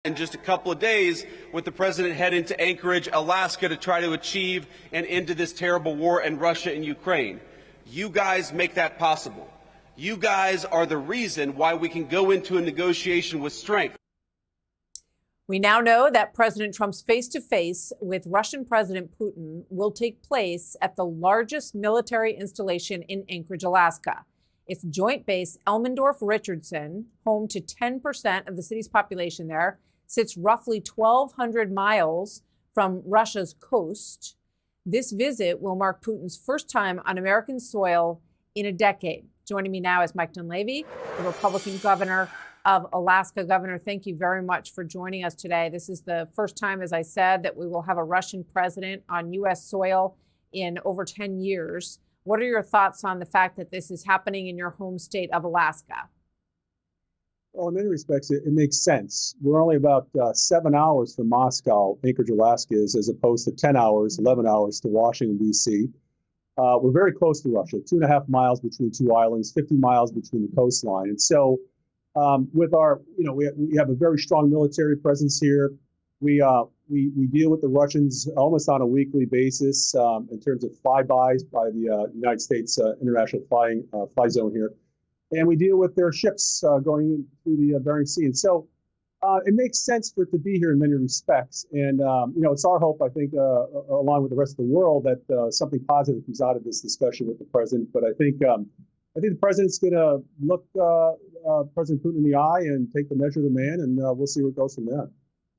in just a couple of days with the president heading to Anchorage, Alaska to try to achieve an end to this terrible war in Russia and Ukraine. You guys make that possible. You guys are the reason why we can go into a negotiation with strength. We now know that President Trump's face-to-face with Russian President Putin will take place at the largest military installation in Anchorage, Alaska. It's Joint Base Elmendorf-Richardson, home to 10% of the city's population there, sits roughly 1,200 miles from Russia's coast. This visit will mark Putin's first time on American soil in a decade. Joining me now is Mike Dunleavy, the Republican governor of Alaska. Governor, thank you very much for joining us today. This is the first time, as I said, that we will have a Russian president on U.S. soil in over 10 years. What are your thoughts on the fact that this is happening in your home state of Alaska? Well, in many respects, it makes sense. We're only about 7 hours from Moscow, Anchorage, Alaska is, as opposed to 10 hours, 11 hours to Washington, D.C. We're very close to Russia, 2.5 miles between two islands, 50 miles between the coastline. And so with our, we have a very strong military presence here. We deal with the Russians almost on a weekly basis in terms of flybys by the United States International Fly Zone here. And we deal with their ships going through the Bering Sea. And so it makes sense for it to be here in many respects. And, it's our hope, I think, along with the rest of the world, that something positive comes out of this discussion with the president. But I think the president's going to look President Putin in the eye and take the measure of the man, and we'll see where it goes from there.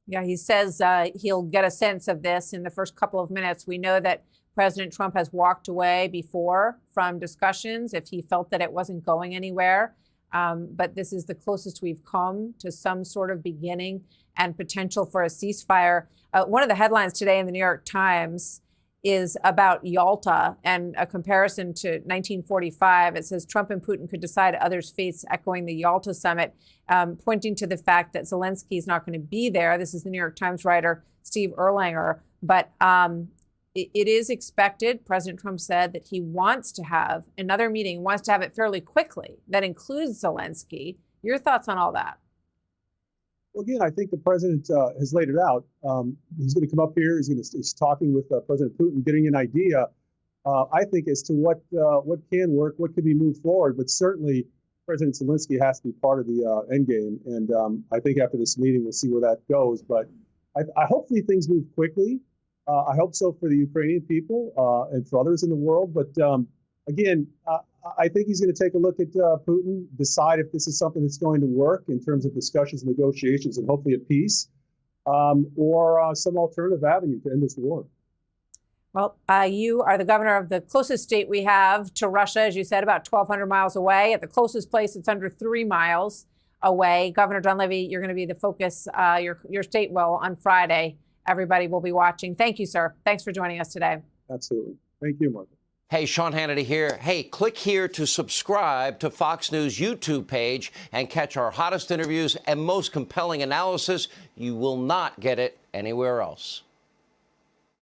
Yeah, he says he'll get a sense of this in the first couple of minutes. We know that President Trump has walked away before from discussions if he felt that it wasn't going anywhere. But this is the closest we've come to some sort of beginning and potential for a ceasefire. One of the headlines today in the New York Times is about Yalta and a comparison to 1945. It says Trump and Putin could decide others' fates, echoing the Yalta summit, pointing to the fact that Zelensky is not going to be there. This is the New York Times writer Steve Erlanger. But it is expected, President Trump said, that he wants to have another meeting, wants to have it fairly quickly, that includes Zelensky. Your thoughts on all that? Well, again, I think the president has laid it out. He's going to come up here. He's talking with President Putin, getting an idea, I think, as to what can work, what can be moved forward. But certainly, President Zelensky has to be part of the end game. And I think after this meeting, we'll see where that goes. But I hopefully things move quickly. I hope so for the Ukrainian people and for others in the world. But again, I think he's going to take a look at Putin, decide if this is something that's going to work in terms of discussions, negotiations, and hopefully a peace, or some alternative avenue to end this war. Well, you are the governor of the closest state we have to Russia, as you said, about 1,200 miles away. At the closest place, it's under 3 miles away. Governor Dunleavy, you're going to be the focus. Your state will on Friday. Everybody will be watching. Thank you, sir. Thanks for joining us today. Absolutely. Thank you, Martha. Hey, Sean Hannity here. Hey, click here to subscribe to Fox News YouTube page and catch our hottest interviews and most compelling analysis. You will not get it anywhere else.